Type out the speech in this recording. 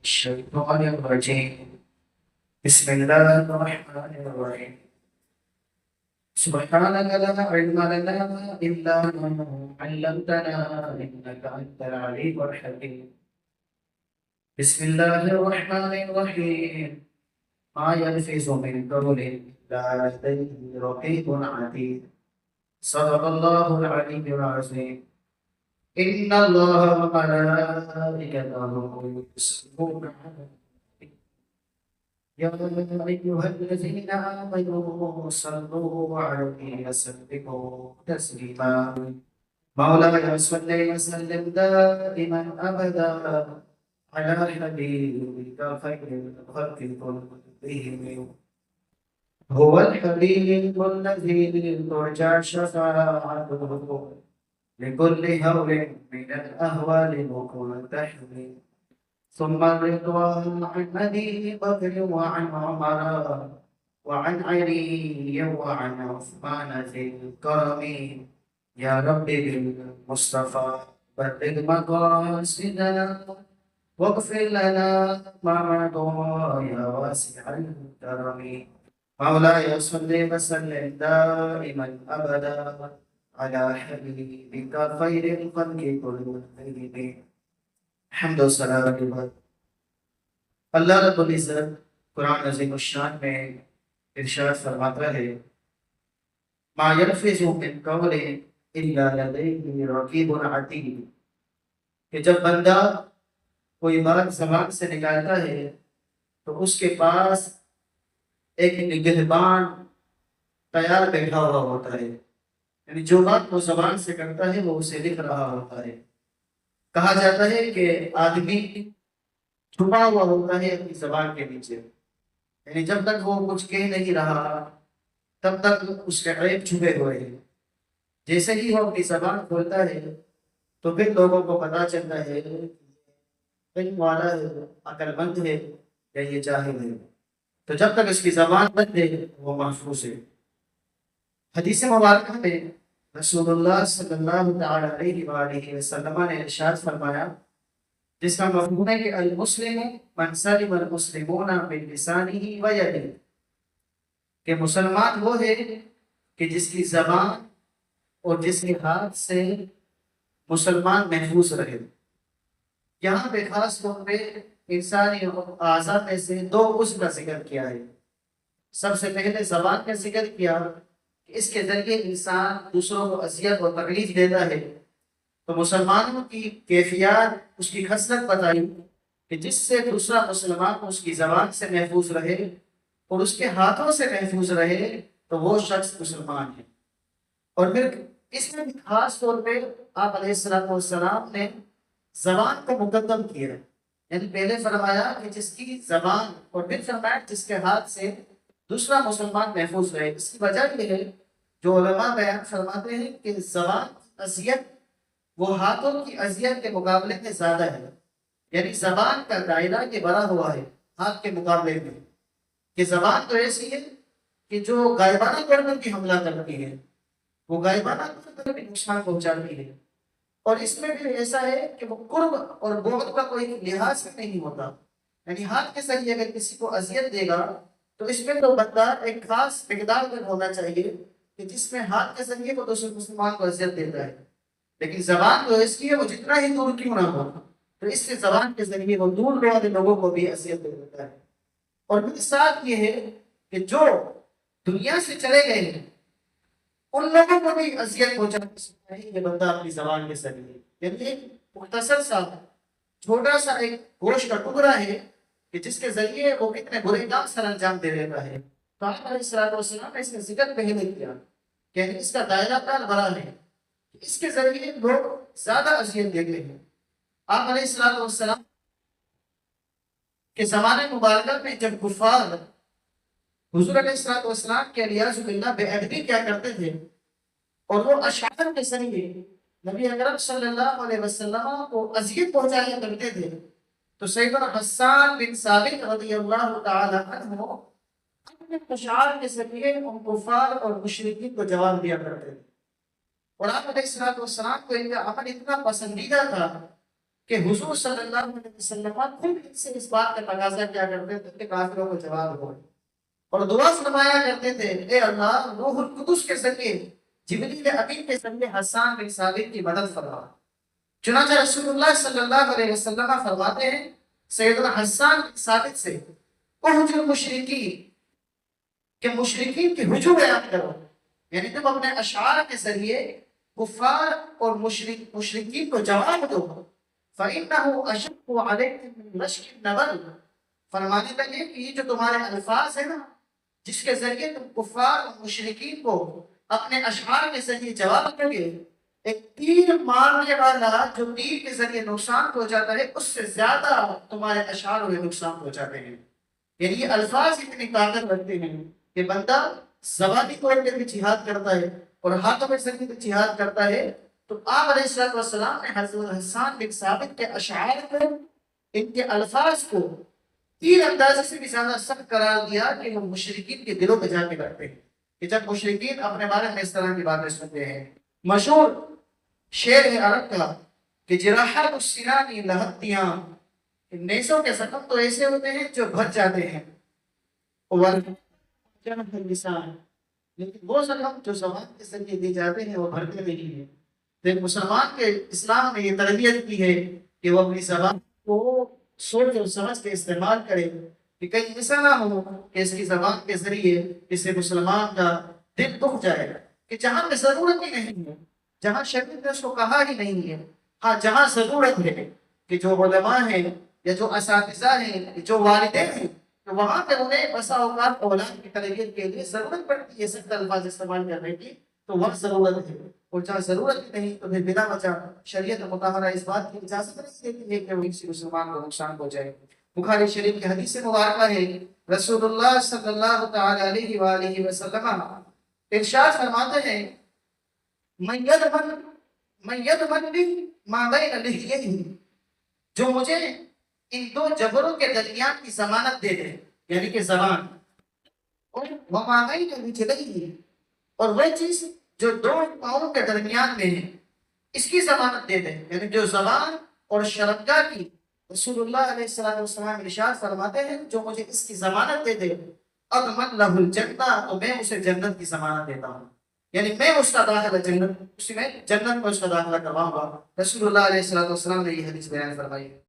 الشيطان الرجيم. بسم الله الرحمن الرحيم. سبحانك لا علم لنا إلا ما علمتنا إنك أنت العليم الحكيم. بسم الله الرحمن الرحيم. ما يلفظ من قول إلا لديه رقيب عتيد. صدق الله العلي العظيم. إن الله وملائكته يصلون على النبي. يا أيها الذين آمنوا صلوا عليه وسلموا تسليما. مولاي صل وسلم دائما أبدا على حبيبك خير الخلق كلهم. هو الحبيب الذي ترجى شفاعته لكل هول من الأهوال مقتحم. ثم الرضوان عن أبي بكر وعن عمر وعن علي وعن عثمان ذي الكرم. يا رب بالمصطفى بلغ مقاصدنا واغفر لنا ما مضى يا واسع الكرم. مولاي صل وسلم دائما أبدا على حبيبك خير الخلق كلهم. حمد و صلاۃ اللہ رب العزت قرآن عظیم الشان میں ارشاد فرماتا ہے ما یلفظ من قول الا لدیہ رقیب عتید، کہ جب بندہ کوئی بات زبان سے نکالتا ہے تو اس کے پاس ایک نگہبان تیار بیٹھا ہوا ہوتا ہے، یعنی جو بات وہ زبان سے کرتا ہے وہ اسے لکھ رہا ہوتا ہے۔ کہا جاتا ہے کہ آدمی چھپا ہوا ہوتا ہے اپنی زبان کے نیچے، یعنی جب تک وہ کچھ کہہ نہیں رہا تب تک اس کے عیب چھپے ہوئے ہیں۔ جیسے ہی وہ اپنی زبان کھولتا ہے تو پھر لوگوں کو پتہ چلتا ہے کہ علم والا ہے، عقل مند ہے یا یہ جاہل ہے۔ تو جب تک اس کی زبان بند ہے وہ محفوظ ہے۔ حدیث مبارکہ میں رسول اللہ صلی اللہ تعالی علیہ وآلہ وسلم نے ارشاد فرمایا، جس کا مفہوم ہے کہ المسلم من سلم المسلمون من لسانہ و یدہ، کہ مسلمان وہ ہے کہ جس کی زبان اور جس کے ہاتھ سے مسلمان محفوظ رہے۔ یہاں پہ خاص طور پہ انسانی اعضاء میں سے دو عضو کا ذکر کیا ہے۔ سب سے پہلے زبان کا ذکر کیا کہ اس کے ذریعے انسان دوسروں کو اذیت اور تکلیف دیتا ہے، تو مسلمانوں کی کیفیات، اس کی خصلت بتائی کہ جس سے دوسرا مسلمان اس کی زبان سے محفوظ رہے اور اس کے ہاتھوں سے محفوظ رہے تو وہ شخص مسلمان ہے۔ اور پھر اس میں خاص طور پہ آپ علیہ السلام نے زبان کو مقدم کیا، یعنی پہلے فرمایا کہ جس کی زبان اور پھر فرمایا جس کے ہاتھ سے دوسرا مسلمان محفوظ رہے۔ اس کی وجہ یہ ہے جو علماء بیان فرماتے ہیں کہ زبان کی اذیت وہ ہاتھوں کی اذیت کے مقابلے میں زیادہ ہے، یعنی زبان کا دائرہ یہ بڑا ہوا ہے ہاتھ کے مقابلے میں، کہ زبان تو ایسی ہے کہ جو غائبانہ طور پر بھی حملہ کرتی ہے، وہ غائبانہ طور پر بھی نقصان پہنچاتی ہے، اور اس میں بھی ایسا ہے کہ وہ قرب اور بعد کا کوئی لحاظ نہیں ہوتا، یعنی ہاتھ کے ذریعے اگر کسی کو اذیت دے گا تو اس میں تو بندہ ایک خاص مقدار میں ہونا چاہیے کہ جس میں ہاتھ کے ذریعے وہ دوسرے مسلمان کو اذیت دیتا ہے، لیکن زبان تو ایسی ہے وہ جتنا ہی دور کیوں نہ ہو تو اس سے زبان کے ذریعے وہ دور والے لوگوں کو بھی اذیت دے دیتا ہے۔ اور پھر ساتھ یہ ہے کہ جو دنیا سے چلے گئے ہیں ان لوگوں کو بھی اذیت پہنچانے سے یہ بندہ اپنی زبان کے ذریعے، یعنی ایک مختصر سا چھوٹا سا ایک گوشت کا ٹکڑا ہے کہ جس کے ذریعے وہ کتنے برے کام سر انجام دے دیتا ہے۔ تو آپ علیہ السلام نے اس کا ذکر پہلے کیا کہ اس کا دائرہ کار بڑا ہے، اس کے ذریعے لوگ زیادہ اذیت دے گئے ہیں۔ آپ علیہ السلام کے زمانے مبارکہ میں جب کفار حضور علیہ السلام کے علیہ باللہ بے ادبی کیا کرتے تھے اور وہ اشعار کے ذریعے نبی اکرم صلی اللہ علیہ وسلم کو اذیت پہنچایا کرتے تھے، تو سیدنا حسان بن ثابت رضی اللہ تعالی عنہ اپنے اشعار کے ذریعے ان کفار اور مشرکین کو جواب دیا کرتے تھے، اور آپ علیہ السلام کو ان کا عمل اتنا پسندیدہ تھا کہ حضور صلی اللہ علیہ وسلم خود ان سے اس بات کا تقاضا کیا کرتے تھے کہ کافروں کو جواب دو، اور دعا فرمایا کرتے تھے اے اللہ روح القدس کے ذریعے جبریل امین کے ذریعے حسان بن ثابت کی مدد فرما۔ چنانچہ رسول اللہ صلی اللہ علیہ وسلم فرماتے ہیں سیدنا حسان بن ثابت سے احجر المشرکین کہ مشرکین کی ہجوم بیان کرو، یعنی تم اپنے اشعار کے ذریعے کفار اور مشرکین کو جواب دو، فَإِنَّهُ أَشَقُّ عَلَيْكُم مِّن رَشْقِ النَّبَلِ، فرمانے لگے کہ یہ جو تمہارے الفاظ ہیں نا جس کے ذریعے تم کفار اور مشرکین کو اپنے اشعار کے ذریعے جواب دو گے، ایک تیر مارنے والا جو تیر کے ذریعے نقصان پہنچاتا ہے اس سے زیادہ تمہارے اشعار میں نقصان پہنچاتے ہیں۔ یعنی یہ الفاظ اتنی طاقت رکھتے ہیں کہ بندہ زبانی طور پہ بھی جہاد کرتا ہے اور ہاتھوں میں ذریعے بھی جہاد کرتا ہے، تو آپ علیہ السلام نے حضرت حسان بن ثابت کے اشعار کو، ان کے الفاظ کو تیر اندازے سے بھی زیادہ سخت قرار دیا کہ وہ مشرکین کے دلوں میں جا کے بیٹھتے ہیں، کہ جب مشرکین اپنے بارے میں اس طرح کی باتیں سنتے ہیں۔ مشہور شعر ہے عرب کا کہ جراحات السنان لہتیاں، نیزوں کے زخم تو ایسے ہوتے ہیں جو بھر جاتے ہیں، لیکن وہ زخم جو زبان کے ذریعے دی جاتے ہیں وہ بھرتے نہیں ہیں۔ لیکن مسلمان کے اسلام نے یہ تربیت کی ہے کہ وہ اپنی زبان کو سوچ اور سمجھ کے استعمال کرے، کہ کہیں ایسا نہ ہو کہ اس کی زبان کے ذریعے کسی مسلمان کا دل دکھ جائے گا، کہ جہاں میں ضرورت ہی نہیں ہے، جہاں شریعت نے اس کو کہا ہی نہیں ہے، ہاں جہاں ضرورت ہے کہ جو علماء ہیں یا جو اساتذہ ہیں جو والدین ہیں، تو وہاں پہ انہیں بسا اوقات اولاد کی تربیت کے لیے ضرورت پڑتی ہے سخت الفاظ استعمال کرنے کی، تو وقت ضرورت ہے، اور جہاں ضرورت نہیں تو پھر بلا وجہ شریعت مطہرہ اس بات کی اجازت نہیں دیتی ہے کہ وہ کسی مسلمان کو نقصان پہنچائے۔ بخاری شریف کی حدیث مبارکہ ہے رسول اللہ صلی اللہ تعالی علیہ وآلہ وسلم ارشاد فرماتے ہیں من یضمن لی ما بین لحییہ، جو مجھے ان دو جبروں کے درمیان کی ضمانت دے دے، یعنی کہ زبان، اور وما بین رجلیہ، اور وہ چیز جو دو پاؤں کے درمیان میں ہے اس کی ضمانت دے دے، یعنی جو زبان اور شرمگاہ کی رسول اللہ علیہ السلام ارشاد فرماتے ہیں جو مجھے اس کی ضمانت دے دے اضمن لہ الجنہ، تو میں اسے جنت کی ضمانت دیتا ہوں، یعنی میں اس کا داخلہ جنت میں اس کا داخلہ کرواؤں گا۔ رسول اللہ علیہ السلام نے یہ حدیث بیان فرمائی۔